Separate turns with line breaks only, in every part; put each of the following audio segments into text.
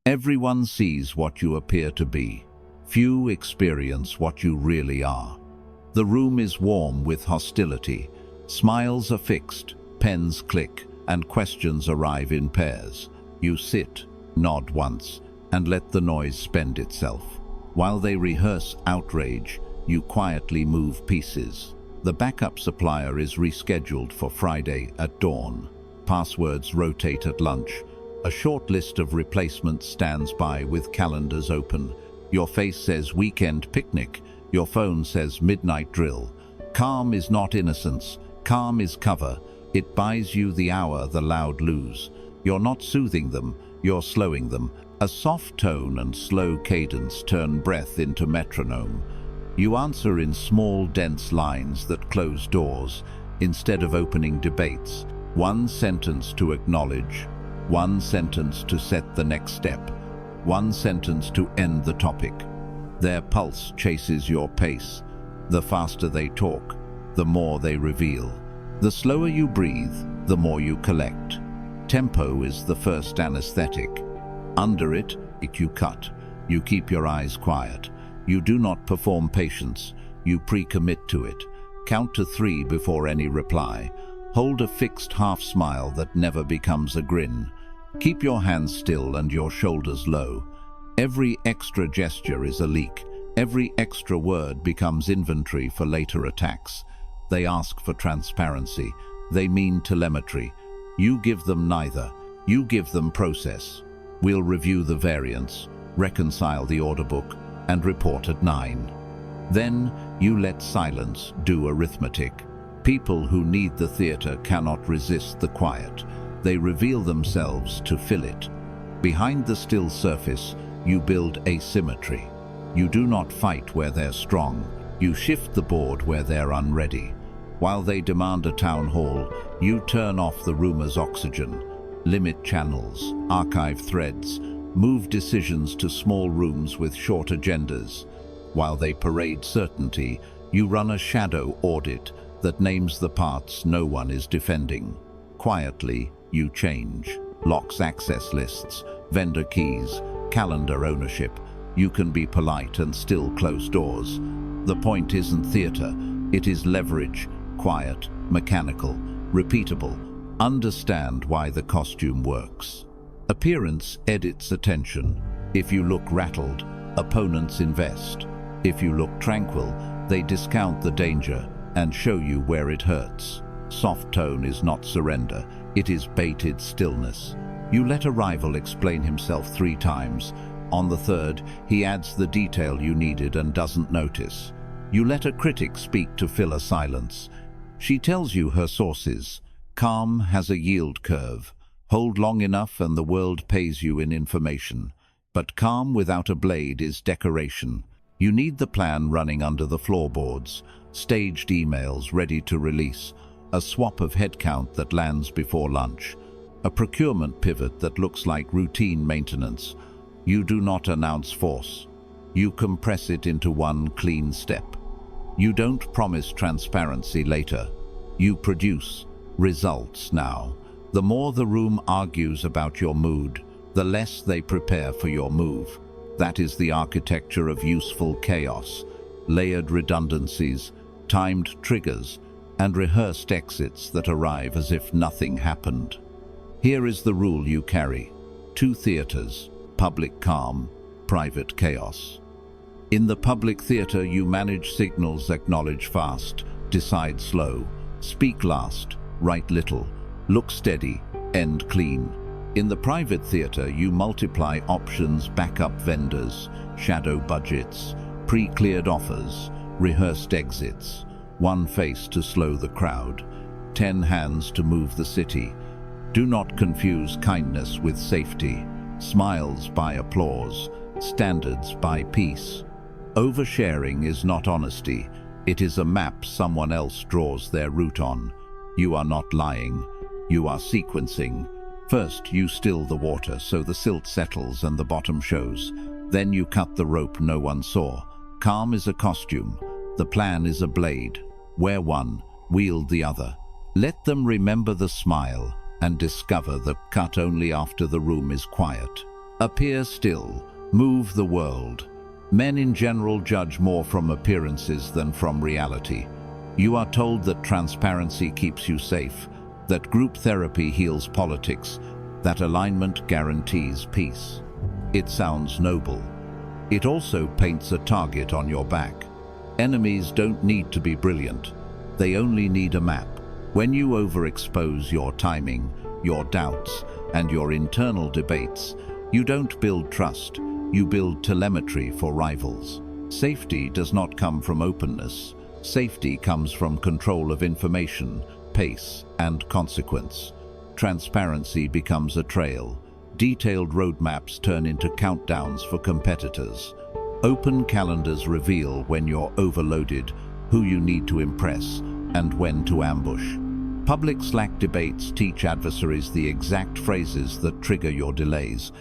Everyone sees what you appear to be. Few experience what you really are. The room is warm with hostility. Smiles are fixed, pens click, and questions arrive in pairs. You sit, nod once, and let the noise spend itself. While they rehearse outrage, you quietly move pieces. The backup supplier is rescheduled for Friday at dawn. Passwords rotate at lunch. A short list of replacements stands by with calendars open. Your face says weekend picnic. Your phone says midnight drill. Calm is not innocence. Calm is cover. It buys you the hour the loud lose. You're not soothing them, you're slowing them. A soft tone and slow cadence turn breath into metronome. You answer in small, dense lines that close doors, instead of opening debates. One sentence to acknowledge, one sentence to set the next step, one sentence to end the topic. Their pulse chases your pace. The faster they talk, the more they reveal. The slower you breathe, the more you collect. Tempo is the first anesthetic. Under it, you cut. You keep your eyes quiet. You do not perform patience. You pre-commit to it. Count to 3 before any reply. Hold a fixed half smile that never becomes a grin. Keep your hands still and your shoulders low. Every extra gesture is a leak. Every extra word becomes inventory for later attacks. They ask for transparency. They mean telemetry. You give them neither. You give them process. We'll review the variants, reconcile the order book, and report at 9. Then you let silence do arithmetic. People who need the theater cannot resist the quiet. They reveal themselves to fill it. Behind the still surface, you build asymmetry. You do not fight where they're strong. You shift the board where they're unready. While they demand a town hall, you turn off the rumor's oxygen. Limit channels, archive threads, move decisions to small rooms with short agendas. While they parade certainty, you run a shadow audit that names the parts no one is defending. Quietly, you change. Locks, access lists, vendor keys, calendar ownership. You can be polite and still close doors. The point isn't theater, it is leverage, quiet, mechanical, repeatable. Understand why the costume works. Appearance edits attention. If you look rattled, opponents invest. If you look tranquil, they discount the danger and show you where it hurts. Soft tone is not surrender, it is baited stillness. You let a rival explain himself 3 times. On the 3rd, he adds the detail you needed and doesn't notice. You let a critic speak to fill a silence. She tells you her sources. Calm has a yield curve. Hold long enough and the world pays you in information. But calm without a blade is decoration. You need the plan running under the floorboards, staged emails ready to release, a swap of headcount that lands before lunch, a procurement pivot that looks like routine maintenance. You do not announce force. You compress it into one clean step. You don't promise transparency later. You produce results now. The more the room argues about your mood, the less they prepare for your move. That is the architecture of useful chaos. Layered redundancies, timed triggers, and rehearsed exits that arrive as if nothing happened. Here is the rule you carry. 2 theaters, public calm, private chaos. In the public theater, you manage signals, acknowledge fast, decide slow, speak last, write little, look steady, end clean. In the private theater, you multiply options, backup vendors, shadow budgets, pre-cleared offers, rehearsed exits, 1 face to slow the crowd, 10 hands to move the city. Do not confuse kindness with safety, smiles by applause, standards by peace. Oversharing is not honesty, it is a map someone else draws their route on. You are not lying, you are sequencing. First, you still the water so the silt settles and the bottom shows. Then you cut the rope no one saw. Calm is a costume, the plan is a blade. Wear one, wield the other. Let them remember the smile and discover the cut only after the room is quiet. Appear still, move the world. Men in general judge more from appearances than from reality. You are told that transparency keeps you safe, that group therapy heals politics, that alignment guarantees peace. It sounds noble. It also paints a target on your back. Enemies don't need to be brilliant. They only need a map. When you overexpose your timing, your doubts, and your internal debates, you don't build trust, you build telemetry for rivals. Safety does not come from openness. Safety comes from control of information, pace, and consequence. Transparency becomes a trail. Detailed roadmaps turn into countdowns for competitors. Open calendars reveal when you're overloaded, who you need to impress, and when to ambush. Public Slack debates teach adversaries the exact phrases that trigger your delays.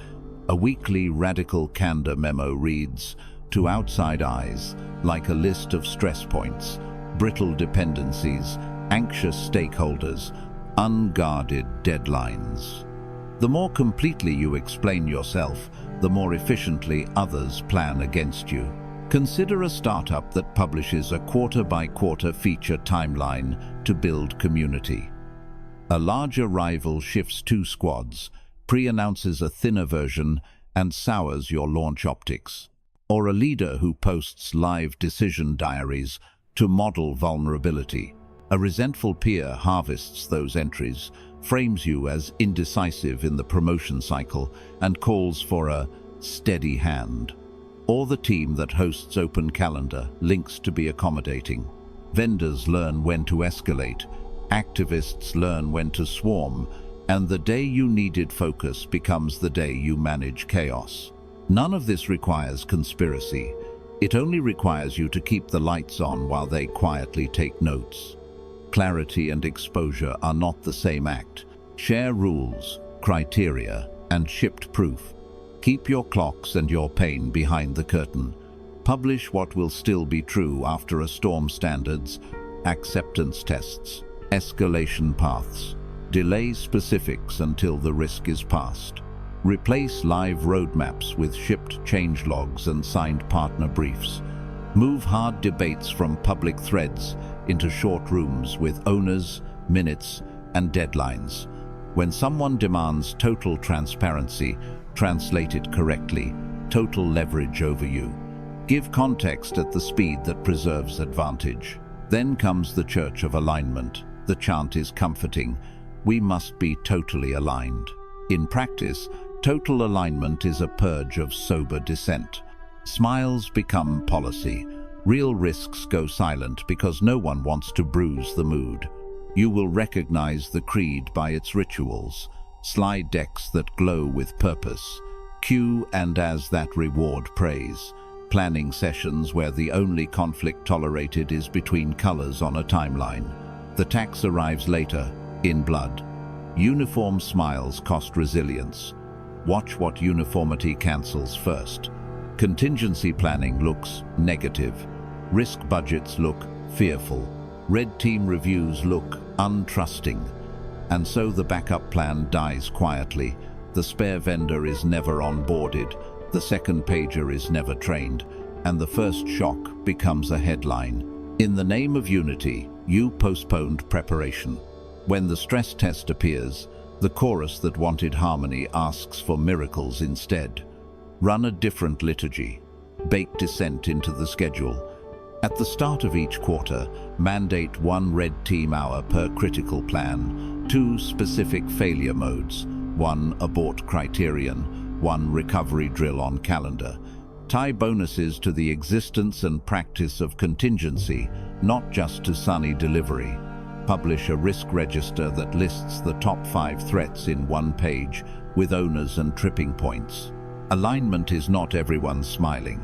A weekly radical candor memo reads, to outside eyes, like a list of stress points, brittle dependencies, anxious stakeholders, unguarded deadlines. The more completely you explain yourself, the more efficiently others plan against you. Consider a startup that publishes a quarter-by-quarter feature timeline to build community. A larger rival shifts 2 squads, pre-announces a thinner version, and sours your launch optics. Or a leader who posts live decision diaries to model vulnerability. A resentful peer harvests those entries, frames you as indecisive in the promotion cycle, and calls for a steady hand. Or the team that hosts open calendar links to be accommodating. Vendors learn when to escalate, activists learn when to swarm, and the day you needed focus becomes the day you manage chaos. None of this requires conspiracy. It only requires you to keep the lights on while they quietly take notes. Clarity and exposure are not the same act. Share rules, criteria, and shipped proof. Keep your clocks and your pain behind the curtain. Publish what will still be true after a storm: standards, acceptance tests, escalation paths. Delay specifics until the risk is past. Replace live roadmaps with shipped change logs and signed partner briefs. Move hard debates from public threads into short rooms with owners, minutes, and deadlines. When someone demands total transparency, translate it correctly, total leverage over you. Give context at the speed that preserves advantage. Then comes the church of alignment. The chant is comforting. We must be totally aligned. In practice, total alignment is a purge of sober dissent. Smiles become policy. Real risks go silent because no one wants to bruise the mood. You will recognize the creed by its rituals, slide decks that glow with purpose, cue and as that reward praise, planning sessions where the only conflict tolerated is between colors on a timeline. The tax arrives later, in blood. Uniform smiles cost resilience. Watch what uniformity cancels first. Contingency planning looks negative. Risk budgets look fearful. Red team reviews look untrusting. And so the backup plan dies quietly. The spare vendor is never onboarded. The second pager is never trained. And the first shock becomes a headline. In the name of unity, you postponed preparation. When the stress test appears, the chorus that wanted harmony asks for miracles instead. Run a different liturgy. Bake dissent into the schedule. At the start of each quarter, mandate 1 red team hour per critical plan, 2 specific failure modes, 1 abort criterion, 1 recovery drill on calendar. Tie bonuses to the existence and practice of contingency, not just to sunny delivery. Publish a risk register that lists the top 5 threats in 1 page, with owners and tripping points. Alignment is not everyone smiling.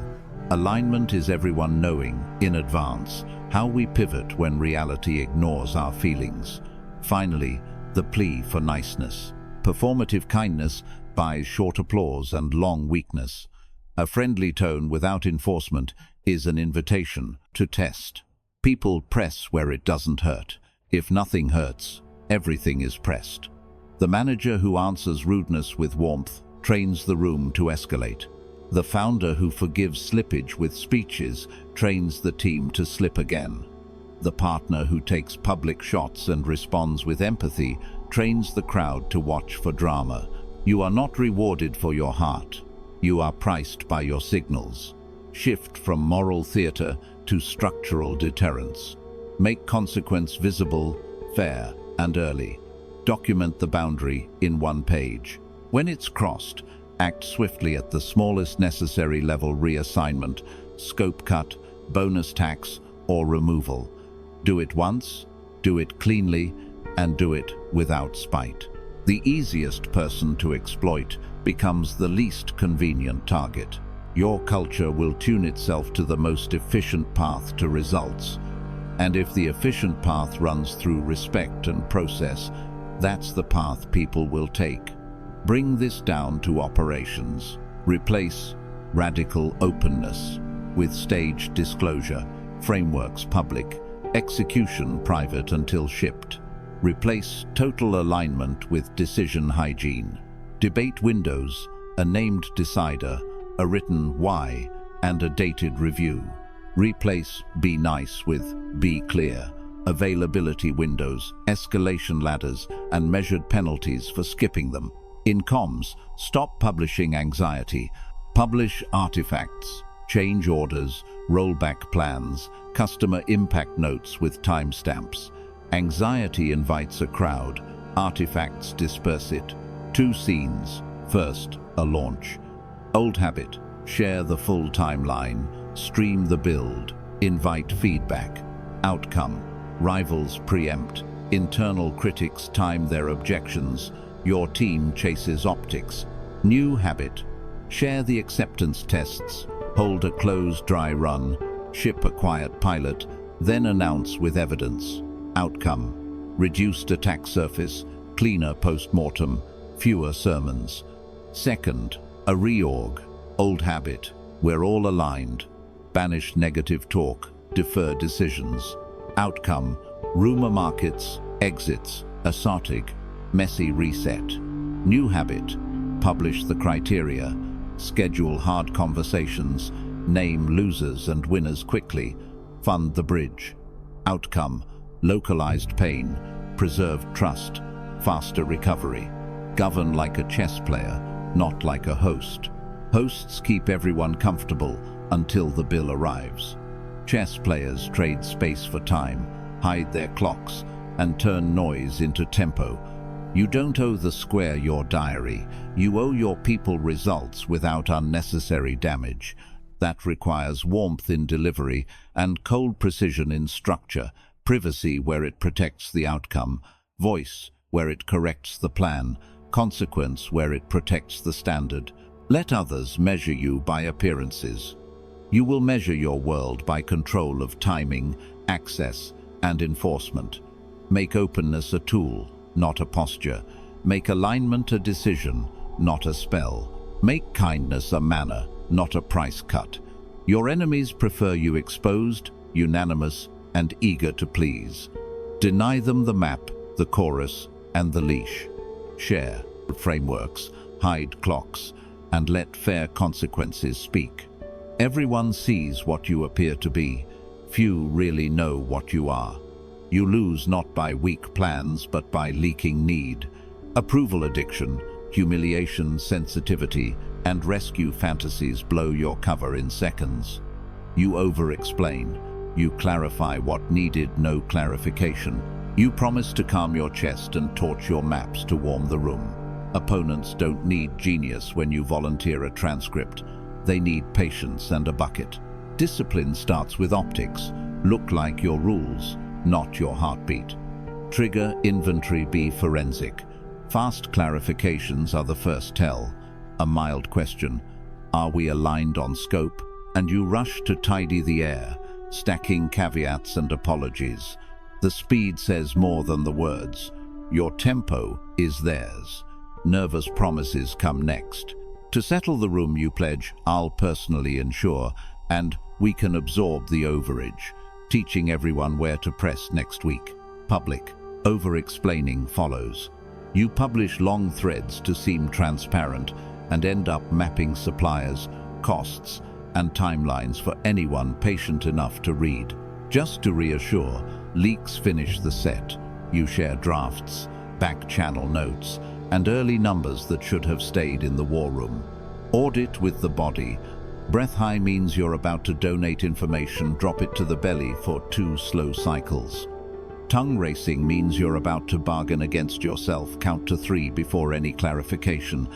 Alignment is everyone knowing, in advance, how we pivot when reality ignores our feelings. Finally, the plea for niceness. Performative kindness buys short applause and long weakness. A friendly tone without enforcement is an invitation to test. People press where it doesn't hurt. If nothing hurts, everything is pressed. The manager who answers rudeness with warmth trains the room to escalate. The founder who forgives slippage with speeches trains the team to slip again. The partner who takes public shots and responds with empathy trains the crowd to watch for drama. You are not rewarded for your heart. You are priced by your signals. Shift from moral theater to structural deterrence. Make consequence visible, fair, and early. Document the boundary in one page. When it's crossed, act swiftly at the smallest necessary level: reassignment, scope cut, bonus tax, or removal. Do it once, do it cleanly, and do it without spite. The easiest person to exploit becomes the least convenient target. Your culture will tune itself to the most efficient path to results. And if the efficient path runs through respect and process, that's the path people will take. Bring this down to operations. Replace radical openness with staged disclosure, frameworks public, execution private until shipped. Replace total alignment with decision hygiene. Debate windows, a named decider, a written why, and a dated review. Replace be nice with be clear. Availability windows, escalation ladders, and measured penalties for skipping them. In comms, stop publishing anxiety. Publish artifacts, change orders, rollback plans, customer impact notes with timestamps. Anxiety invites a crowd, artifacts disperse it. 2 scenes. First, a launch. Old habit, share the full timeline, stream the build, invite feedback. Outcome, rivals preempt, internal critics time their objections, your team chases optics. New habit, share the acceptance tests, hold a closed dry run, ship a quiet pilot, then announce with evidence. Outcome, reduced attack surface, cleaner post-mortem, fewer sermons. Second, a reorg. Old habit, we're all aligned. Banish negative talk, defer decisions. Outcome, rumor markets, exits, asotic, messy reset. New habit, publish the criteria, schedule hard conversations, name losers and winners quickly, fund the bridge. Outcome, localized pain, preserved trust, faster recovery. Govern like a chess player, not like a host. Hosts keep everyone comfortable until the bill arrives. Chess players trade space for time, hide their clocks, and turn noise into tempo. You don't owe the square your diary. You owe your people results without unnecessary damage. That requires warmth in delivery and cold precision in structure, privacy where it protects the outcome, voice where it corrects the plan, consequence where it protects the standard. Let others measure you by appearances. You will measure your world by control of timing, access, and enforcement. Make openness a tool, not a posture. Make alignment a decision, not a spell. Make kindness a manner, not a price cut. Your enemies prefer you exposed, unanimous, and eager to please. Deny them the map, the chorus, and the leash. Share frameworks, hide clocks, and let fair consequences speak. Everyone sees what you appear to be. Few really know what you are. You lose not by weak plans, but by leaking need. Approval addiction, humiliation sensitivity, and rescue fantasies blow your cover in seconds. You over-explain. You clarify what needed no clarification. You promise to calm your chest and torch your maps to warm the room. Opponents don't need genius when you volunteer a transcript. They need patience and a bucket. Discipline starts with optics. Look like your rules, not your heartbeat. Trigger, inventory, be forensic. Fast clarifications are the first tell. A mild question, are we aligned on scope? And you rush to tidy the air, stacking caveats and apologies. The speed says more than the words. Your tempo is theirs. Nervous promises come next. To settle the room you pledge, I'll personally ensure, and we can absorb the overage, teaching everyone where to press next week. Public, over-explaining follows. You publish long threads to seem transparent, and end up mapping suppliers, costs, and timelines for anyone patient enough to read. Just to reassure, leaks finish the set. You share drafts, back-channel notes, and early numbers that should have stayed in the war room. Audit with the body. Breath high means you're about to donate information, drop it to the belly for 2 slow cycles. Tongue racing means you're about to bargain against yourself, count to 3 before any clarification.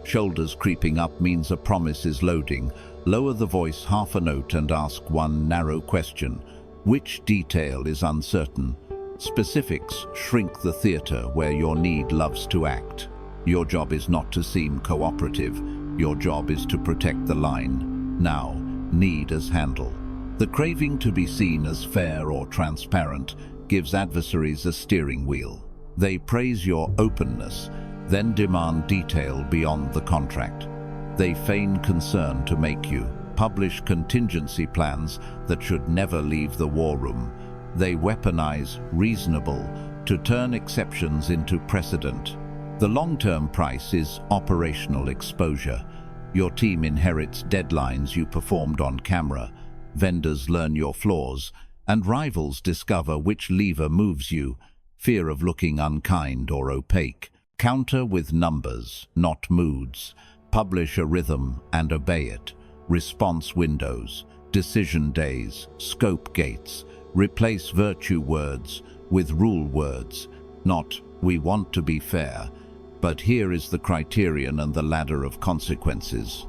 Shoulders creeping up means a promise is loading. Lower the voice half a note and ask one narrow question. Which detail is uncertain? Specifics shrink the theater where your need loves to act. Your job is not to seem cooperative. Your job is to protect the line. Now, need as handle. The craving to be seen as fair or transparent gives adversaries a steering wheel. They praise your openness, then demand detail beyond the contract. They feign concern to make you publish contingency plans that should never leave the war room. They weaponize reasonable to turn exceptions into precedent. The long-term price is operational exposure. Your team inherits deadlines you performed on camera, vendors learn your flaws, and rivals discover which lever moves you. Fear of looking unkind or opaque. Counter with numbers, not moods. Publish a rhythm and obey it. Response windows, decision days, scope gates. Replace virtue words with rule words. Not, we want to be fair, but here is the criterion and the ladder of consequences.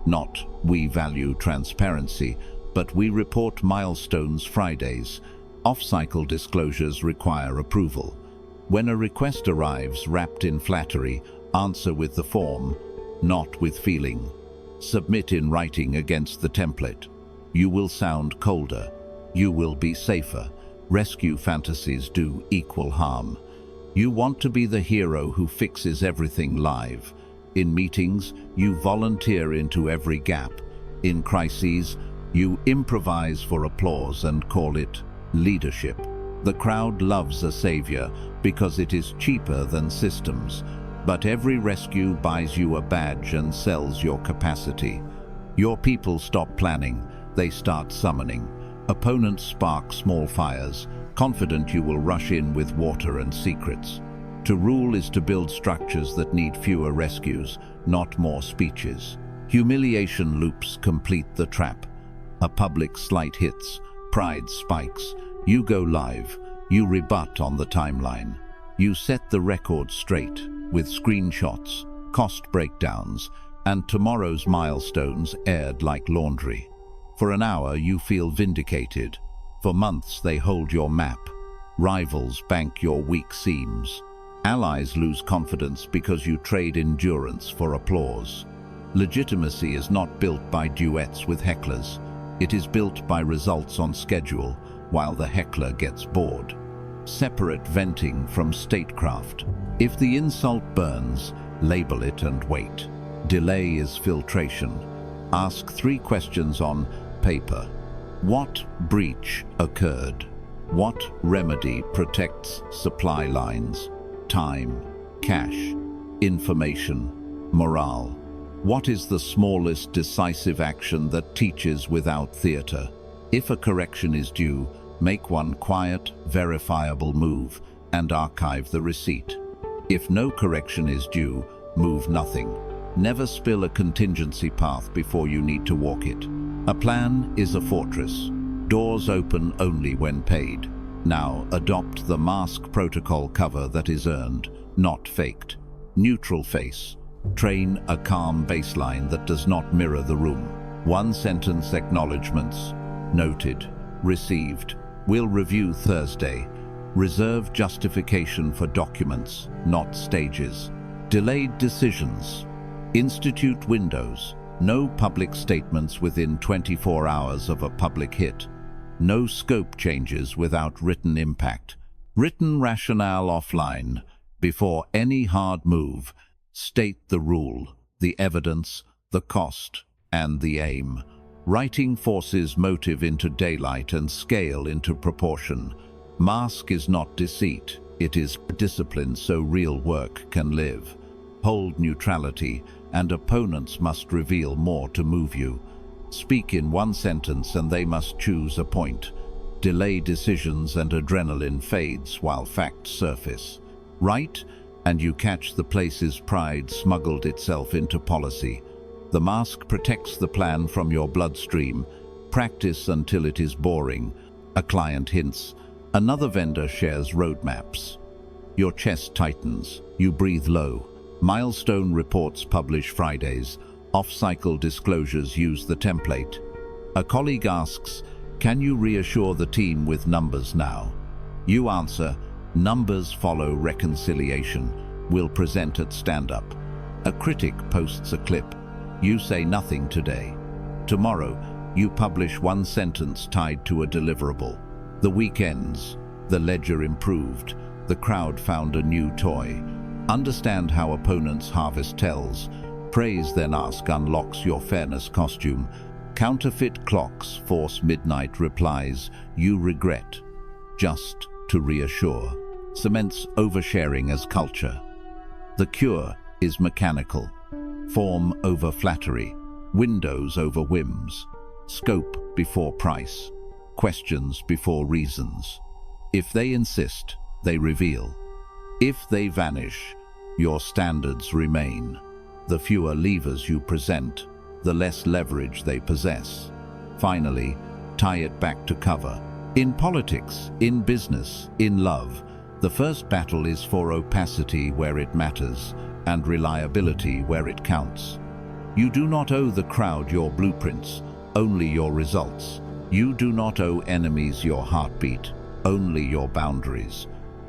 Not, we value transparency, but we report milestones Fridays. Off-cycle disclosures require approval. When a request arrives wrapped in flattery, answer with the form, not with feeling. Submit in writing against the template. You will sound colder. You will be safer. Rescue fantasies do equal harm. You want to be the hero who fixes everything live. In meetings, you volunteer into every gap. In crises, you improvise for applause and call it leadership. The crowd loves a savior because it is cheaper than systems. But every rescue buys you a badge and sells your capacity. Your people stop planning, they start summoning. Opponents spark small fires, confident you will rush in with water and secrets. To rule is to build structures that need fewer rescues, not more speeches. Humiliation loops complete the trap. A public slight hits, pride spikes. You go live, you rebut on the timeline. You set the record straight with screenshots, cost breakdowns, and tomorrow's milestones aired like laundry. For an hour, you feel vindicated. For months, they hold your map. Rivals bank your weak seams. Allies lose confidence because you trade endurance for applause. Legitimacy is not built by duets with hecklers. It is built by results on schedule, while the heckler gets bored. Separate venting from statecraft. If the insult burns, label it and wait. Delay is filtration. Ask 3 questions on paper. What breach occurred? What remedy protects supply lines? Time, cash, information, morale. What is the smallest decisive action that teaches without theater? If a correction is due, make one quiet, verifiable move and archive the receipt. If no correction is due, move nothing. Never spill a contingency path before you need to walk it. A plan is a fortress. Doors open only when paid. Now adopt the mask protocol cover that is earned, not faked. Neutral face. Train a calm baseline that does not mirror the room. 1-sentence acknowledgements. Noted. Received. Will review Thursday. Reserve justification for documents, not stages. Delayed decisions. Institute windows. No public statements within 24 hours of a public hit. No scope changes without written impact. Written rationale offline. Before any hard move, state the rule, the evidence, the cost, and the aim. Writing forces motive into daylight and scale into proportion. Mask is not deceit, it is discipline so real work can live. Hold neutrality, and opponents must reveal more to move you. Speak in one sentence and they must choose a point. Delay decisions and adrenaline fades while facts surface. Write, and you catch the place's pride smuggled itself into policy. The mask protects the plan from your bloodstream. Practice until it is boring. A client hints. Another vendor shares roadmaps. Your chest tightens. You breathe low. Milestone reports publish Fridays. Off-cycle disclosures use the template. A colleague asks, "Can you reassure the team with numbers now?" You answer, "Numbers follow reconciliation. We'll present at stand-up." A critic posts a clip. You say nothing today. Tomorrow, you publish one sentence tied to a deliverable. The week ends. The ledger improved. The crowd found a new toy. Understand how opponents harvest tells. Praise then ask unlocks your fairness costume. Counterfeit clocks force midnight replies you regret, just to reassure. Cements oversharing as culture. The cure is mechanical. Form over flattery. Windows over whims. Scope before price. Questions before reasons. If they insist, they reveal. If they vanish, your standards remain. The fewer levers you present, the less leverage they possess. Finally, tie it back to cover. In politics, in business, in love, the first battle is for opacity where it matters and reliability where it counts. You do not owe the crowd your blueprints, only your results. You do not owe enemies your heartbeat, only your boundaries.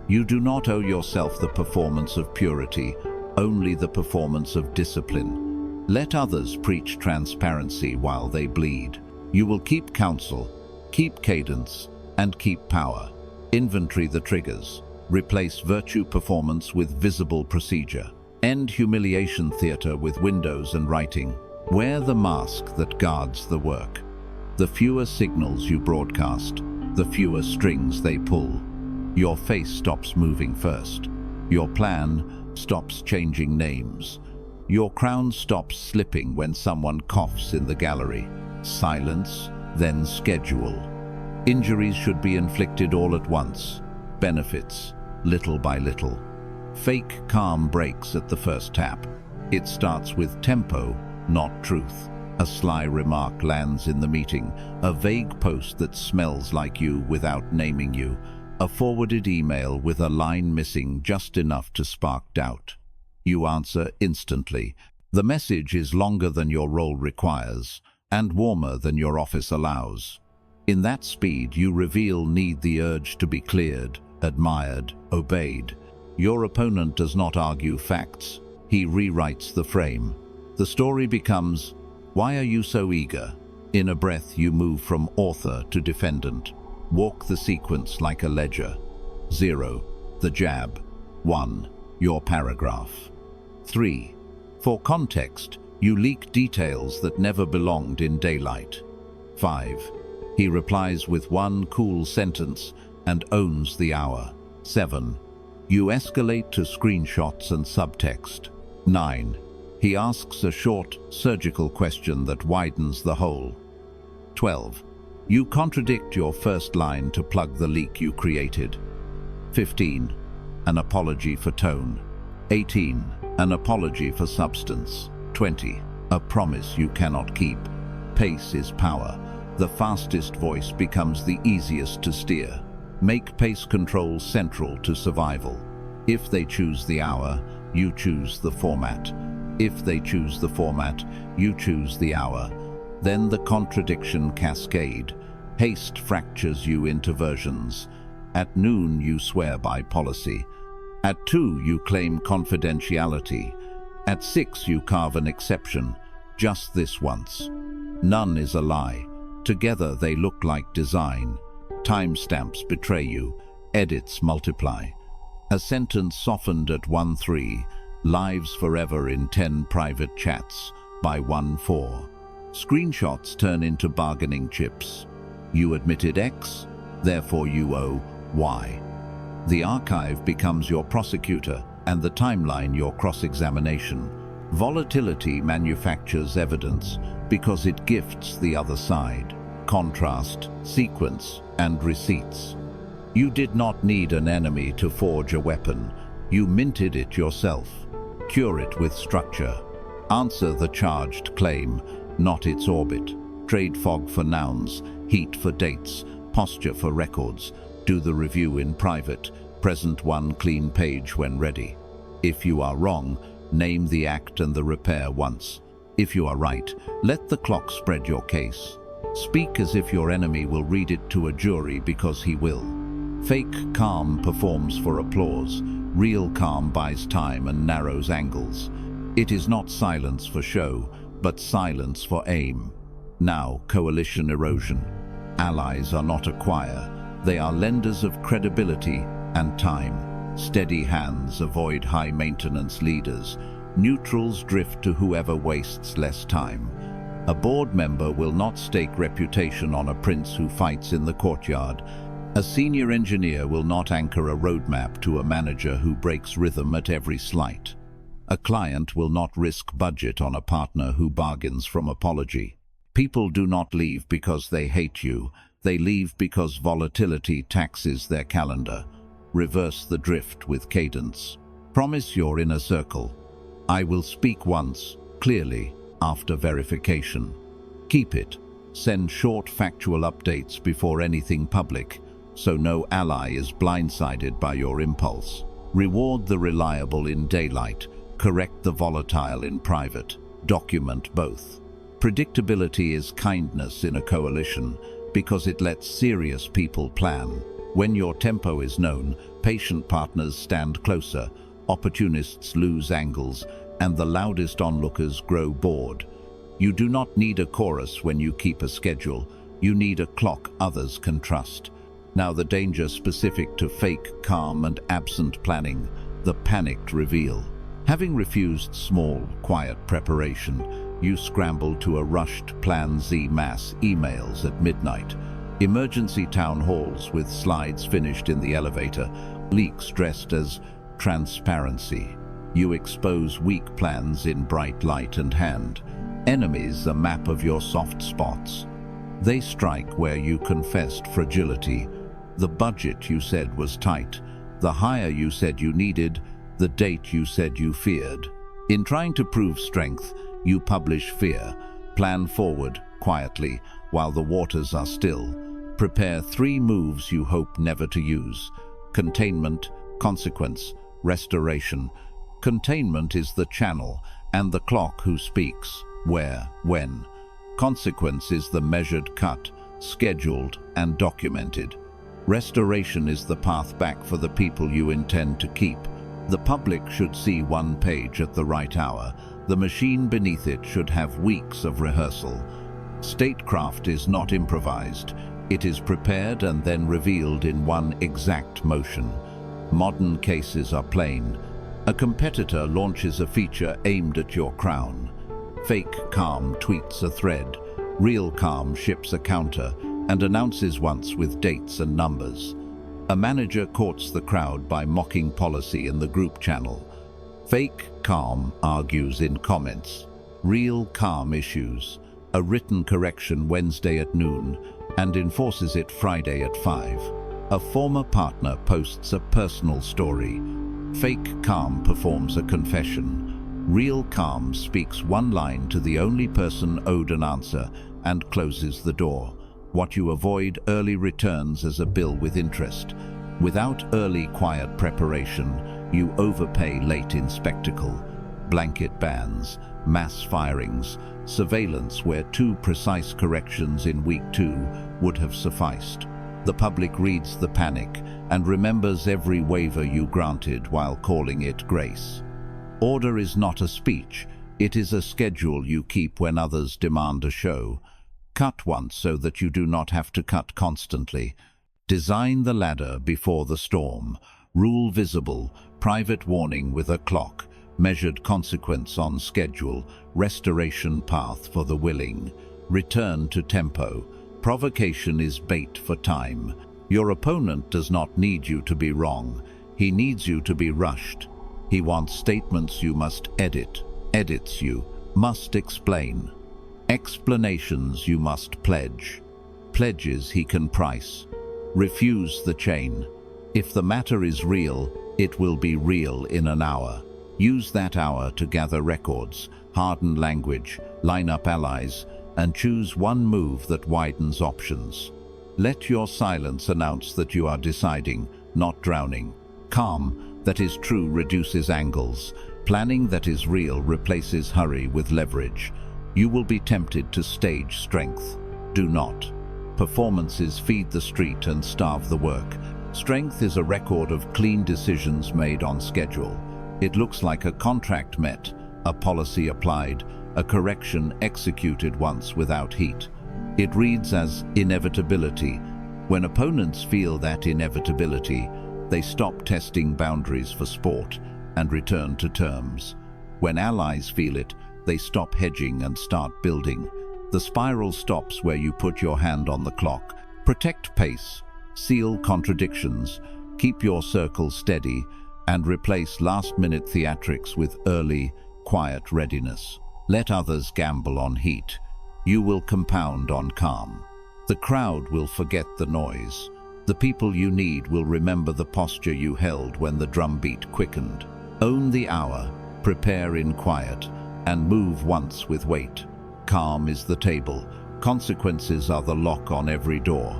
You do not owe yourself the performance of purity, only the performance of discipline. Let others preach transparency while they bleed. You will keep counsel, keep cadence, and keep power. Inventory the triggers. Replace virtue performance with visible procedure. End humiliation theater with windows and writing. Wear the mask that guards the work. The fewer signals you broadcast, the fewer strings they pull. Your face stops moving first. Your plan stops changing names. Your crown stops slipping when someone coughs in the gallery. Silence, then schedule. Injuries should be inflicted all at once. Benefits, little by little. Fake calm breaks at the first tap. It starts with tempo, not truth. A sly remark lands in the meeting, a vague post that smells like you without naming you, a forwarded email with a line missing just enough to spark doubt. You answer instantly. The message is longer than your role requires, and warmer than your office allows. In that speed, you reveal need the urge to be cleared, admired, obeyed. Your opponent does not argue facts. He rewrites the frame. The story becomes, "Why are you so eager?" In a breath, you move from author to defendant. Walk the sequence like a ledger. 0. The jab. 1. Your paragraph. 3. For context, you leak details that never belonged in daylight. 5. He replies with one cool sentence and owns the hour. 7. You escalate to screenshots and subtext. 9. He asks a short, surgical question that widens the hole. 12. You contradict your first line to plug the leak you created. 15. An apology for tone. 18. An apology for substance. 20. A promise you cannot keep. Pace is power. The fastest voice becomes the easiest to steer. Make pace control central to survival. If they choose the hour, you choose the format. If they choose the format, you choose the hour. Then the contradiction cascade. Haste fractures you into versions. At noon you swear by policy. At 2 you claim confidentiality. At 6 you carve an exception. Just this once. None is a lie. Together they look like design. Timestamps betray you. Edits multiply. A sentence softened at 1-3. Lives forever in 10 private chats by 1-4. Screenshots turn into bargaining chips. You admitted X, therefore you owe Y. The archive becomes your prosecutor and the timeline your cross-examination. Volatility manufactures evidence because it gifts the other side, contrast, sequence, and receipts. You did not need an enemy to forge a weapon. You minted it yourself. Cure it with structure. Answer the charged claim, not its orbit. Trade fog for nouns, heat for dates, posture for records. Do the review in private. Present one clean page when ready. If you are wrong, name the act and the repair once. If you are right, let the clock spread your case. Speak as if your enemy will read it to a jury because he will. Fake calm performs for applause. Real calm buys time and narrows angles. It is not silence for show, but silence for aim. Now, coalition erosion. Allies are not a choir. They are lenders of credibility and time. Steady hands avoid high-maintenance leaders. Neutrals drift to whoever wastes less time. A board member will not stake reputation on a prince who fights in the courtyard. A senior engineer will not anchor a roadmap to a manager who breaks rhythm at every slight. A client will not risk budget on a partner who bargains from apology. People do not leave because they hate you. They leave because volatility taxes their calendar. Reverse the drift with cadence. Promise your inner circle. I will speak once, clearly, after verification. Keep it. Send short factual updates before anything public, so no ally is blindsided by your impulse. Reward the reliable in daylight. Correct the volatile in private. Document both. Predictability is kindness in a coalition because it lets serious people plan. When your tempo is known, patient partners stand closer, opportunists lose angles, and the loudest onlookers grow bored. You do not need a chorus when you keep a schedule. You need a clock others can trust. Now the danger specific to fake, calm, and absent planning, the panicked reveal. Having refused small, quiet preparation, you scramble to a rushed Plan Z mass emails at midnight. Emergency town halls with slides finished in the elevator, leaks dressed as transparency. You expose weak plans in bright light and hand. Enemies a map of your soft spots. They strike where you confessed fragility. The budget you said was tight, the hire you said you needed, the date you said you feared. In trying to prove strength, you publish fear. Plan forward, quietly, while the waters are still. Prepare 3 moves you hope never to use. Containment, consequence, restoration. Containment is the channel, and the clock who speaks, where, when. Consequence is the measured cut, scheduled and documented. Restoration is the path back for the people you intend to keep. The public should see 1 page at the right hour. The machine beneath it should have weeks of rehearsal. Statecraft is not improvised. It is prepared and then revealed in 1 exact motion. Modern cases are plain. A competitor launches a feature aimed at your crown. Fake calm tweets a thread. Real calm ships a counter and announces once with dates and numbers. A manager courts the crowd by mocking policy in the group channel. Fake calm argues in comments. Real calm issues a written correction Wednesday at noon and enforces it Friday at 5. A former partner posts a personal story. Fake calm performs a confession. Real calm speaks 1 line to the only person owed an answer and closes the door. What you avoid early returns as a bill with interest. Without early quiet preparation, you overpay late in spectacle. Blanket bans, mass firings, surveillance where 2 precise corrections in week 2 would have sufficed. The public reads the panic and remembers every waiver you granted while calling it grace. Order is not a speech, it is a schedule you keep when others demand a show. Cut once so that you do not have to cut constantly. Design the ladder before the storm. Rule visible, private warning with a clock. Measured consequence on schedule. Restoration path for the willing. Return to tempo. Provocation is bait for time. Your opponent does not need you to be wrong. He needs you to be rushed. He wants statements you must edit, Edits you must explain. Explanations you must pledge. Pledges he can price. Refuse the chain. If the matter is real, it will be real in an hour. Use that hour to gather records, harden language, line up allies, and choose one move that widens options. Let your silence announce that you are deciding, not drowning. Calm that is true reduces angles. Planning that is real replaces hurry with leverage. You will be tempted to stage strength. Do not. Performances feed the street and starve the work. Strength is a record of clean decisions made on schedule. It looks like a contract met, a policy applied, a correction executed once without heat. It reads as inevitability. When opponents feel that inevitability, they stop testing boundaries for sport and return to terms. When allies feel it, they stop hedging and start building. The spiral stops where you put your hand on the clock. Protect pace, seal contradictions, keep your circle steady, and replace last-minute theatrics with early, quiet readiness. Let others gamble on heat. You will compound on calm. The crowd will forget the noise. The people you need will remember the posture you held when the drumbeat quickened. Own the hour, prepare in quiet, and move once with weight. Calm is the table. Consequences are the lock on every door.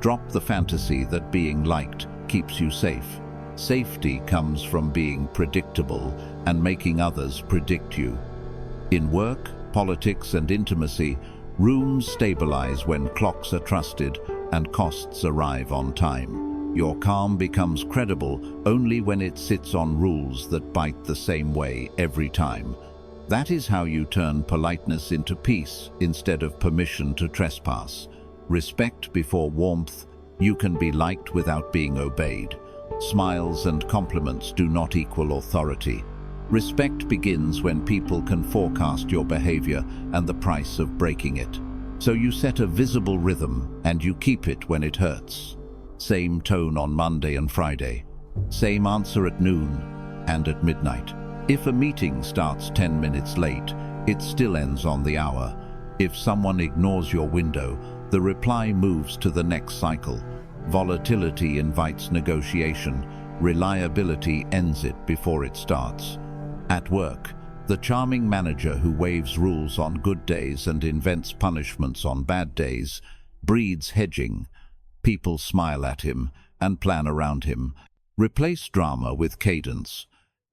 Drop the fantasy that being liked keeps you safe. Safety comes from being predictable and making others predict you. In work, politics, and intimacy, rooms stabilize when clocks are trusted and costs arrive on time. Your calm becomes credible only when it sits on rules that bite the same way every time. That is how you turn politeness into peace instead of permission to trespass. Respect before warmth. You can be liked without being obeyed. Smiles and compliments do not equal authority. Respect begins when people can forecast your behavior and the price of breaking it. So you set a visible rhythm and you keep it when it hurts. Same tone on Monday and Friday. Same answer at noon and at midnight. If a meeting starts 10 minutes late, it still ends on the hour. If someone ignores your window, the reply moves to the next cycle. Volatility invites negotiation. Reliability ends it before it starts. At work, the charming manager who waves rules on good days and invents punishments on bad days breeds hedging. People smile at him and plan around him. Replace drama with cadence.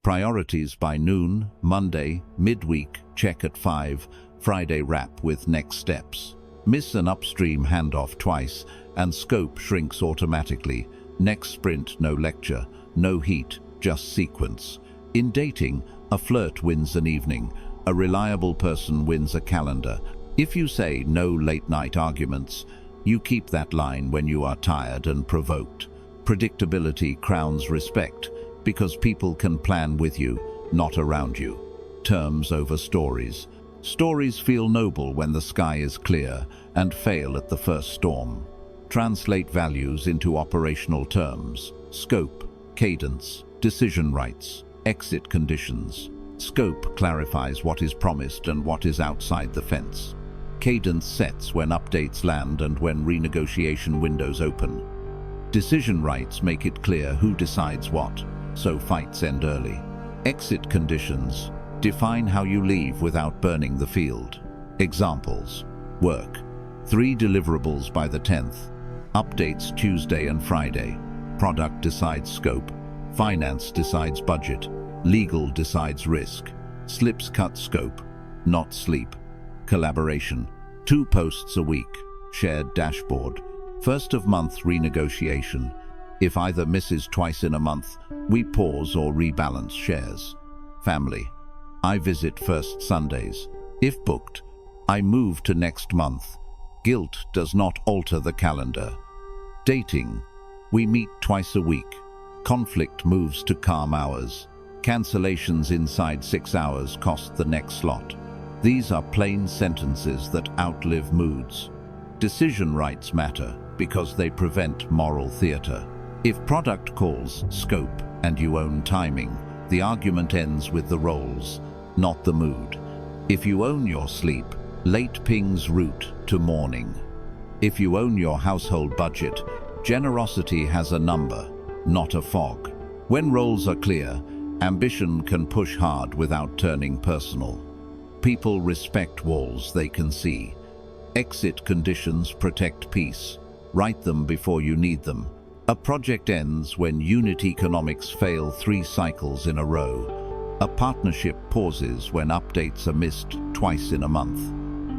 Priorities by noon, Monday, midweek, check at 5, Friday wrap with next steps. Miss an upstream handoff twice and scope shrinks automatically. Next sprint, no lecture, no heat, just sequence. In dating, a flirt wins an evening. A reliable person wins a calendar. If you say no late-night arguments, you keep that line when you are tired and provoked. Predictability crowns respect because people can plan with you, not around you. Terms over stories. Stories feel noble when the sky is clear and fail at the first storm. Translate values into operational terms. Scope, cadence, decision rights, exit conditions. Scope clarifies what is promised and what is outside the fence. Cadence sets when updates land and when renegotiation windows open. Decision rights make it clear who decides what, so fights end early. Exit conditions define how you leave without burning the field. Examples: work, 3 deliverables by the 10th. Updates Tuesday and Friday. Product decides scope. Finance decides budget. Legal decides risk. Slips cut scope, not sleep. Collaboration, 2 posts a week. Shared dashboard. First of month renegotiation. If either misses twice in a month, we pause or rebalance shares. Family, I visit first Sundays. If booked, I move to next month. Guilt does not alter the calendar. Dating, we meet twice a week. Conflict moves to calm hours. Cancellations inside 6 hours cost the next slot. These are plain sentences that outlive moods. Decision rights matter because they prevent moral theater. If product calls scope and you own timing, the argument ends with the roles. not the mood. If you own your sleep, late pings route to morning. If you own your household budget, generosity has a number, not a fog. When roles are clear, ambition can push hard without turning personal. People respect walls they can see. Exit conditions protect peace. Write them before you need them. A project ends when unit economics fail 3 cycles in a row. A partnership pauses when updates are missed twice in a month.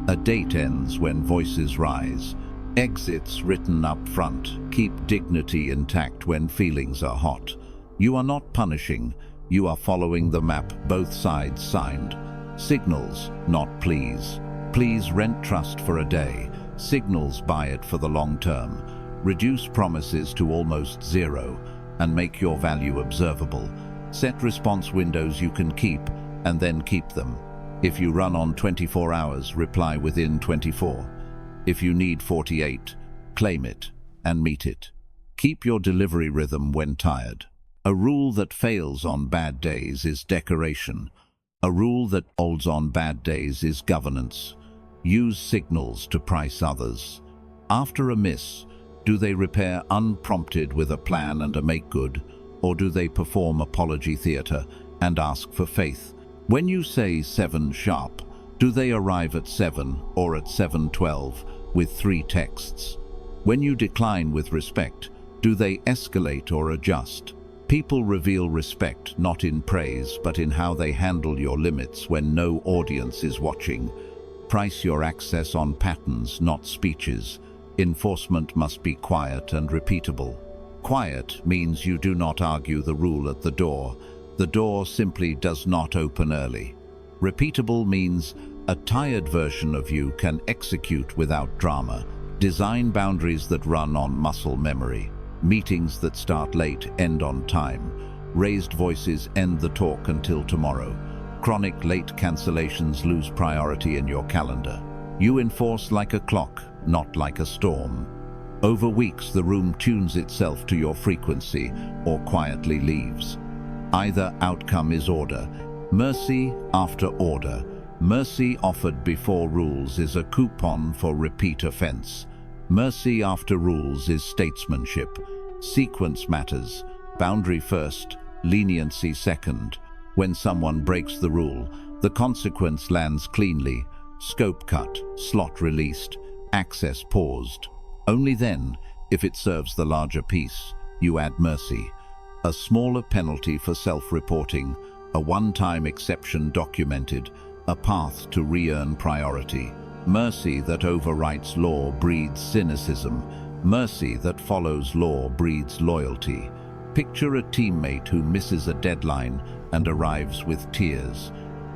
A date ends when voices rise. Exits written up front. Keep dignity intact when feelings are hot. You are not punishing, you are following the map both sides signed. Signals, not pleas. Please rent trust for a day. Signals buy it for the long term. Reduce promises to almost zero and make your value observable. Set response windows you can keep and then keep them. If you run on 24 hours, reply within 24. If you need 48, claim it and meet it. Keep your delivery rhythm when tired. A rule that fails on bad days is decoration. A rule that holds on bad days is governance. Use signals to price others. After a miss, do they repair unprompted with a plan and a make-good, or do they perform apology theater and ask for faith? When you say 7 sharp, do they arrive at 7 or at 7:12 with 3 texts? When you decline with respect, do they escalate or adjust? People reveal respect not in praise but in how they handle your limits when no audience is watching. Price your access on patterns, not speeches. Enforcement must be quiet and repeatable. Quiet means you do not argue the rule at the door. The door simply does not open early. Repeatable means a tired version of you can execute without drama. Design boundaries that run on muscle memory. Meetings that start late end on time. Raised voices end the talk until tomorrow. Chronic late cancellations lose priority in your calendar. You enforce like a clock, not like a storm. Over weeks, the room tunes itself to your frequency or quietly leaves. Either outcome is order. Mercy after order. Mercy offered before rules is a coupon for repeat offense. Mercy after rules is statesmanship. Sequence matters. Boundary first, leniency second. When someone breaks the rule, the consequence lands cleanly. Scope cut, slot released, access paused. Only then, if it serves the larger piece, you add mercy. A smaller penalty for self-reporting, a one-time exception documented, a path to re-earn priority. Mercy that overwrites law breeds cynicism. Mercy that follows law breeds loyalty. Picture a teammate who misses a deadline and arrives with tears.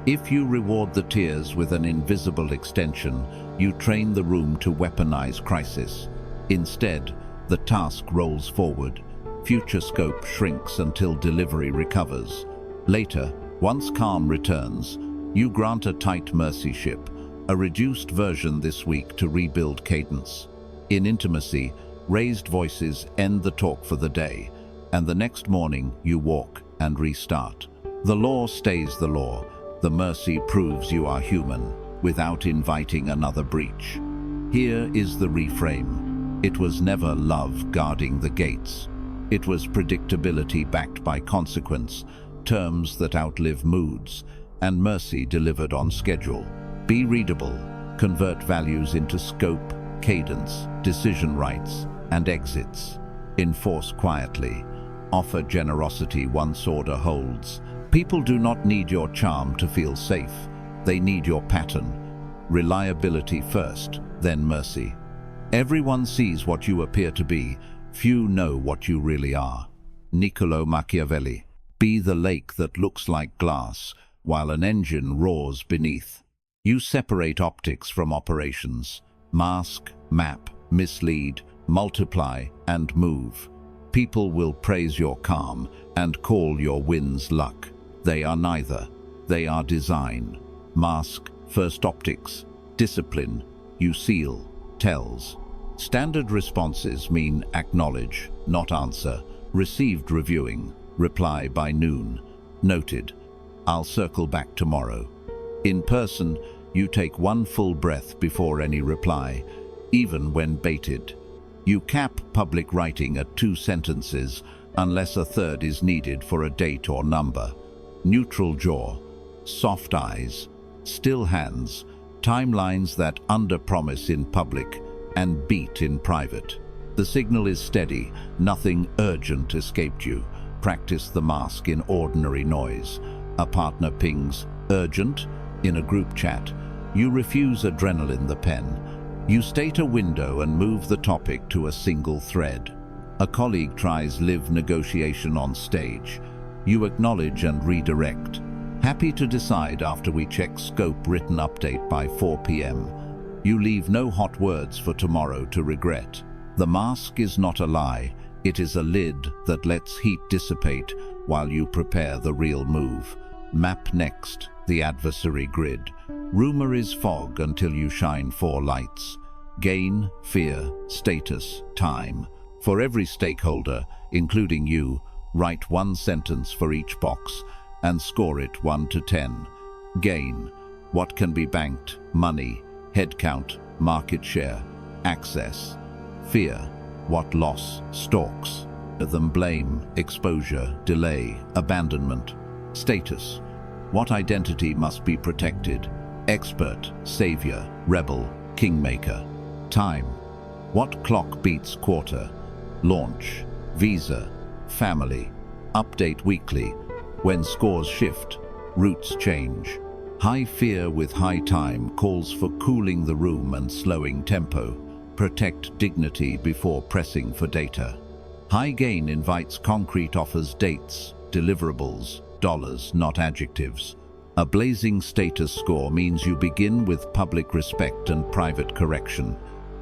If you reward the tears with an invisible extension, you train the room to weaponize crisis. Instead, the task rolls forward. Future scope shrinks until delivery recovers. Later, once calm returns, you grant a tight mercy ship, a reduced version this week to rebuild cadence. In intimacy, raised voices end the talk for the day, and the next morning you walk and restart. The law stays the law. The mercy proves you are human without inviting another breach. Here is the reframe. It was never love guarding the gates. It was predictability backed by consequence, terms that outlive moods, and mercy delivered on schedule. Be readable, convert values into scope, cadence, decision rights, and exits. Enforce quietly. Offer generosity once order holds. People do not need your charm to feel safe. They need your pattern. Reliability first, then mercy. Everyone sees what you appear to be. Few know what you really are. Niccolo Machiavelli. Be the lake that looks like glass, while an engine roars beneath. You separate optics from operations. Mask, map, mislead, multiply, and move. People will praise your calm and call your wins luck. They are neither. They are design. Mask, first optics. Discipline, you seal, tells. Standard responses mean acknowledge, not answer. Received reviewing, reply by noon. Noted. I'll circle back tomorrow. In person, you take one full breath before any reply, even when baited. You cap public writing at 2 sentences unless a third is needed for a date or number. Neutral jaw, soft eyes, still hands, timelines that underpromise in public and beat in private. The signal is steady, nothing urgent escaped you. Practice the mask in ordinary noise. A partner pings, urgent, in a group chat. You refuse adrenaline the pen. You state a window and move the topic to a single thread. A colleague tries live negotiation on stage. You acknowledge and redirect. Happy to decide after we check scope written update by 4 p.m. You leave no hot words for tomorrow to regret. The mask is not a lie. It is a lid that lets heat dissipate while you prepare the real move. Map next, the adversary grid. Rumor is fog until you shine 4 lights. Gain, fear, status, time. For every stakeholder, including you, write 1 sentence for each box and score it 1 to 10. Gain, what can be banked, money, headcount, market share, access. Fear, what loss stalks them, blame, exposure, delay, abandonment. Status, what identity must be protected, expert, savior, rebel, kingmaker. Time, what clock beats quarter, launch, visa, family, update weekly. When scores shift, routes change. High fear with high time calls for cooling the room and slowing tempo. Protect dignity before pressing for data. High gain invites concrete offers, dates, deliverables, dollars, not adjectives. A blazing status score means you begin with public respect and private correction.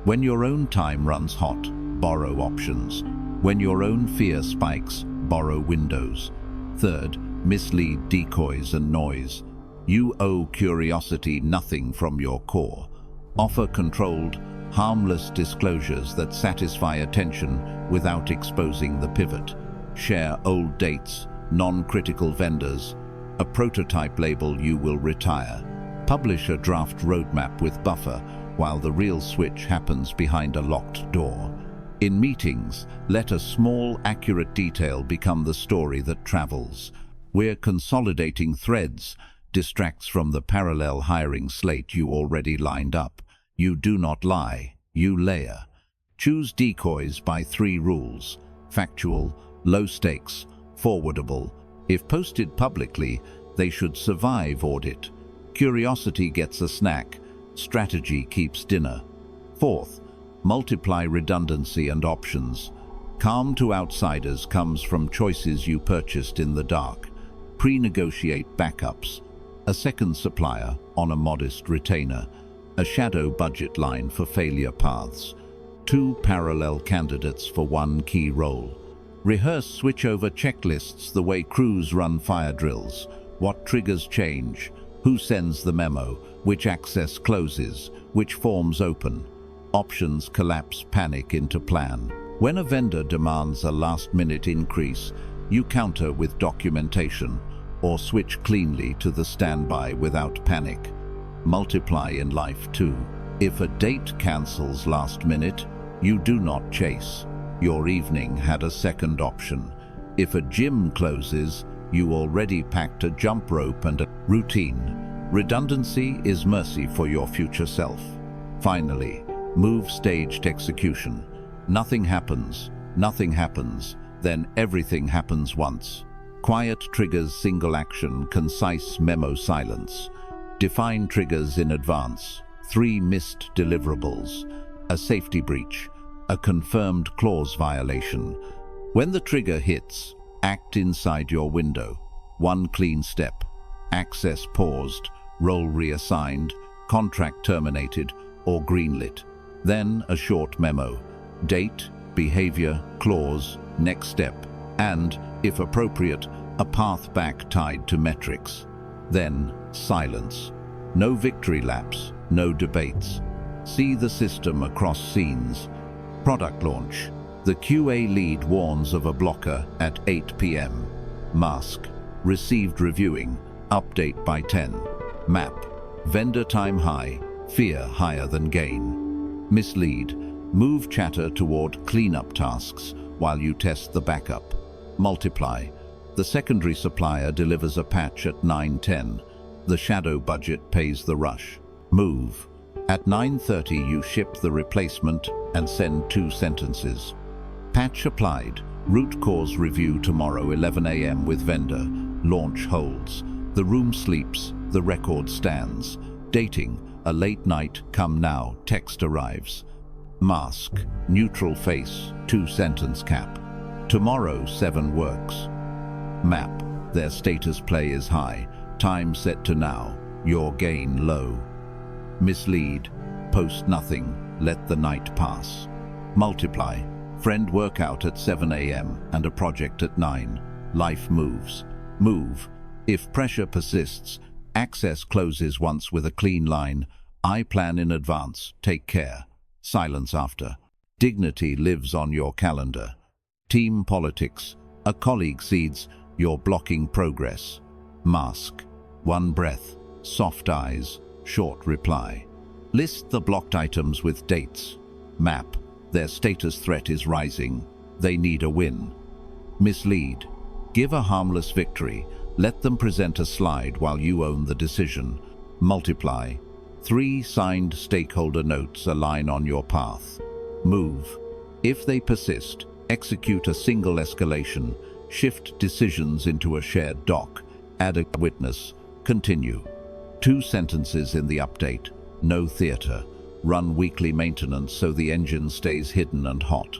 When your own time runs hot, borrow options. When your own fear spikes, borrow windows. Third, mislead decoys and noise. You owe curiosity nothing from your core. Offer controlled, harmless disclosures that satisfy attention without exposing the pivot. Share old dates, non-critical vendors, a prototype label you will retire. Publish a draft roadmap with buffer while the real switch happens behind a locked door. In meetings, let a small, accurate detail become the story that travels. Where consolidating threads distracts from the parallel hiring slate you already lined up. You do not lie, you layer. Choose decoys by 3 rules: factual, low stakes, forwardable. If posted publicly, they should survive audit. Curiosity gets a snack, strategy keeps dinner. Fourth, multiply redundancy and options. Calm to outsiders comes from choices you purchased in the dark. Pre-negotiate backups. A second supplier on a modest retainer. A shadow budget line for failure paths. 2 parallel candidates for 1 key role. Rehearse switchover checklists the way crews run fire drills. What triggers change? Who sends the memo? Which access closes? Which forms open? Options collapse panic into plan. When a vendor demands a last-minute increase, you counter with documentation or switch cleanly to the standby without panic. Multiply in life too. If a date cancels last minute, you do not chase. Your evening had a second option. If a gym closes, you already packed a jump rope and a routine. Redundancy is mercy for your future self. Finally, move staged execution. Nothing happens, then everything happens once. Quiet triggers single action, concise memo silence. Define triggers in advance. 3 missed deliverables. A safety breach. A confirmed clause violation. When the trigger hits, act inside your window. 1 clean step. Access paused, role reassigned, contract terminated, or greenlit. Then a short memo. Date, behavior, clause, next step, and, if appropriate, a path back tied to metrics. Then, silence. No victory laps, no debates. See the system across scenes. Product launch. The QA lead warns of a blocker at 8 p.m. Mask. Received reviewing. Update by 10. Map. Vendor time high, fear higher than gain. Mislead. Move chatter toward cleanup tasks while you test the backup. Multiply. The secondary supplier delivers a patch at 9:10. The shadow budget pays the rush. Move. At 9:30 you ship the replacement and send 2 sentences. Patch applied. Root cause review tomorrow 11 a.m. with vendor. Launch holds. The room sleeps, the record stands. Dating. A late night, come now, text arrives. Mask. Neutral face, 2-sentence cap. Tomorrow 7 works. Map. Their status play is high. Time set to now. Your gain low. Mislead. Post nothing. Let the night pass. Multiply. Friend workout at 7 a.m. and a project at 9. Life moves. Move. If pressure persists, access closes once with a clean line. I plan in advance. Take care. Silence after. Dignity lives on your calendar. Team politics. A colleague cedes. You're blocking progress. Mask. One breath. Soft eyes. Short reply. List the blocked items with dates. Map. Their status threat is rising. They need a win. Mislead. Give a harmless victory. Let them present a slide while you own the decision. Multiply. 3 signed stakeholder notes align on your path. Move. If they persist, execute a single escalation. Shift decisions into a shared doc. Add a witness. Continue. 2 sentences in the update. No theater. Run weekly maintenance so the engine stays hidden and hot.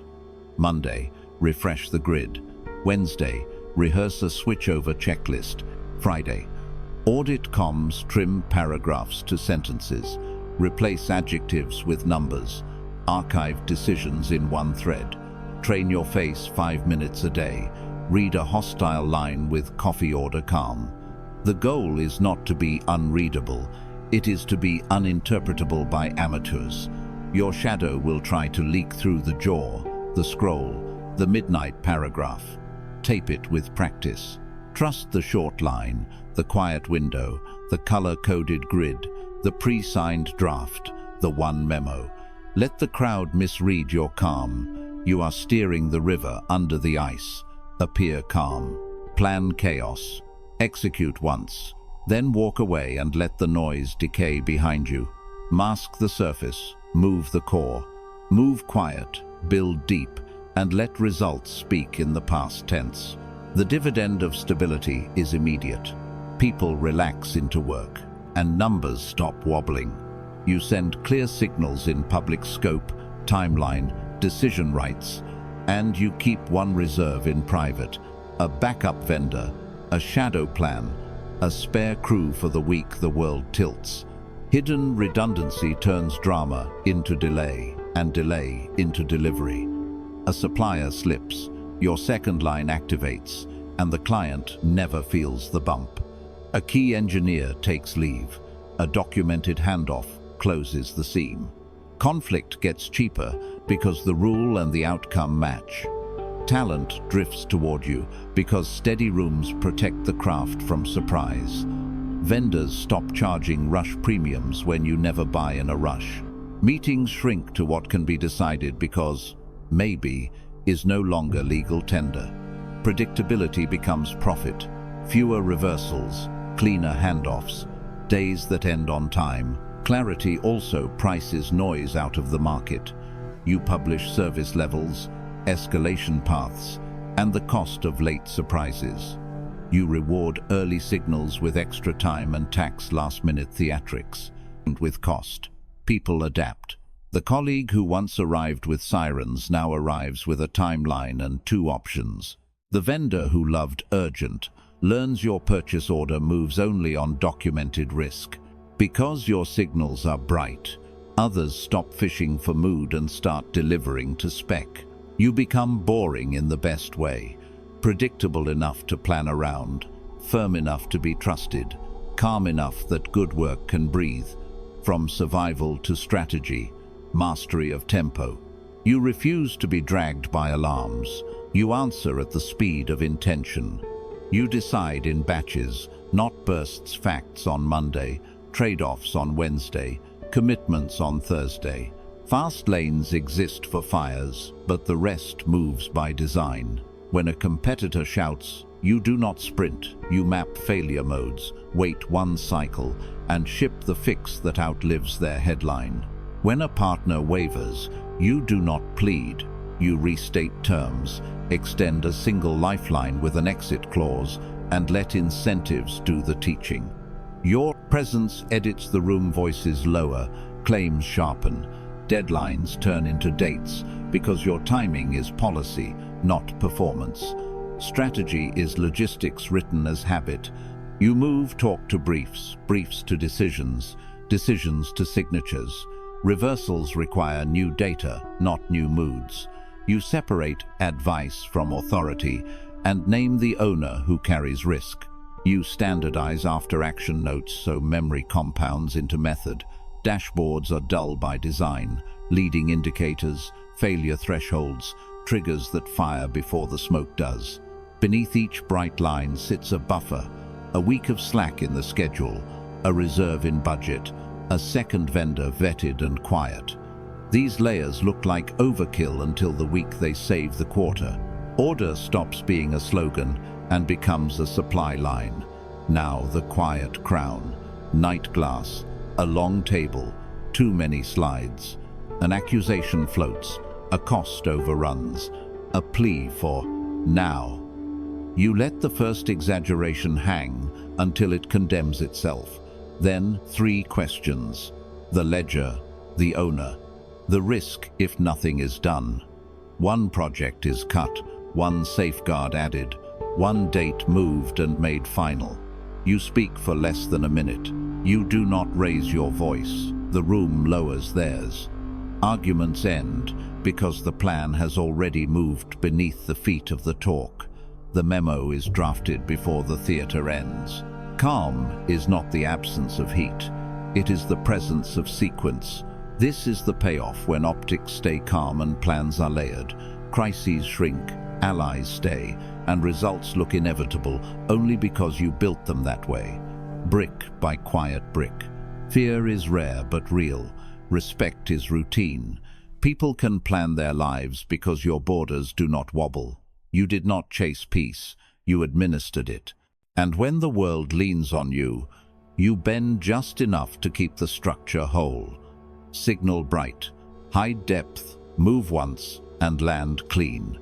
Monday. Refresh the grid. Wednesday. Rehearse a switchover checklist. Friday. Audit comms, trim paragraphs to sentences. Replace adjectives with numbers. Archive decisions in one thread. Train your face 5 minutes a day. Read a hostile line with coffee order calm. The goal is not to be unreadable. It is to be uninterpretable by amateurs. Your shadow will try to leak through the jaw, the scroll, the midnight paragraph. Tape it with practice. Trust the short line, the quiet window, the color-coded grid, the pre-signed draft, the one memo. Let the crowd misread your calm. You are steering the river under the ice. Appear calm. Plan chaos. Execute once. Then walk away and let the noise decay behind you. Mask the surface. Move the core. Move quiet. Build deep. And let results speak in the past tense. The dividend of stability is immediate. People relax into work, and numbers stop wobbling. You send clear signals in public scope, timeline, decision rights, and you keep one reserve in private, a backup vendor, a shadow plan, a spare crew for the week the world tilts. Hidden redundancy turns drama into delay, and delay into delivery. A supplier slips, your second line activates, and the client never feels the bump. A key engineer takes leave. A documented handoff closes the seam. Conflict gets cheaper because the rule and the outcome match. Talent drifts toward you because steady rooms protect the craft from surprise. Vendors stop charging rush premiums when you never buy in a rush. Meetings shrink to what can be decided because maybe is no longer legal tender. Predictability becomes profit. Fewer reversals, cleaner handoffs, days that end on time. Clarity also prices noise out of the market. You publish service levels, escalation paths, and the cost of late surprises. You reward early signals with extra time and tax last-minute theatrics. And with cost, people adapt. The colleague who once arrived with sirens now arrives with a timeline and 2 options. The vendor who loved urgent learns your purchase order moves only on documented risk. Because your signals are bright, others stop fishing for mood and start delivering to spec. You become boring in the best way, predictable enough to plan around, firm enough to be trusted, calm enough that good work can breathe. From survival to strategy, mastery of tempo. You refuse to be dragged by alarms. You answer at the speed of intention. You decide in batches, not bursts, facts on Monday, trade-offs on Wednesday, commitments on Thursday. Fast lanes exist for fires, but the rest moves by design. When a competitor shouts, you do not sprint, you map failure modes, wait one cycle, and ship the fix that outlives their headline. When a partner wavers, you do not plead, you restate terms, extend a single lifeline with an exit clause, and let incentives do the teaching. Your presence edits the room, voices lower, claims sharpen, deadlines turn into dates, because your timing is policy, not performance. Strategy is logistics written as habit. You move talk to briefs, briefs to decisions, decisions to signatures. Reversals require new data, not new moods. You separate advice from authority and name the owner who carries risk. You standardize after-action notes so memory compounds into method. Dashboards are dull by design. Leading indicators, failure thresholds, triggers that fire before the smoke does. Beneath each bright line sits a buffer, a week of slack in the schedule, a reserve in budget, a second vendor vetted and quiet. These layers look like overkill until the week they save the quarter. Order stops being a slogan and becomes a supply line. Now the quiet crown, night glass, a long table, too many slides. An accusation floats, a cost overruns, a plea for now. You let the first exaggeration hang until it condemns itself. Then 3 questions: the ledger, the owner, the risk if nothing is done. 1 project is cut, 1 safeguard added, 1 date moved and made final. You speak for less than a minute. You do not raise your voice. The room lowers theirs. Arguments end because the plan has already moved beneath the feet of the talk. The memo is drafted before the theater ends. Calm is not the absence of heat. It is the presence of sequence. This is the payoff when optics stay calm and plans are layered. Crises shrink, allies stay, and results look inevitable only because you built them that way. Brick by quiet brick. Fear is rare but real. Respect is routine. People can plan their lives because your borders do not wobble. You did not chase peace, you administered it. And when the world leans on you, you bend just enough to keep the structure whole. Signal bright, hide depth, move once, and land clean.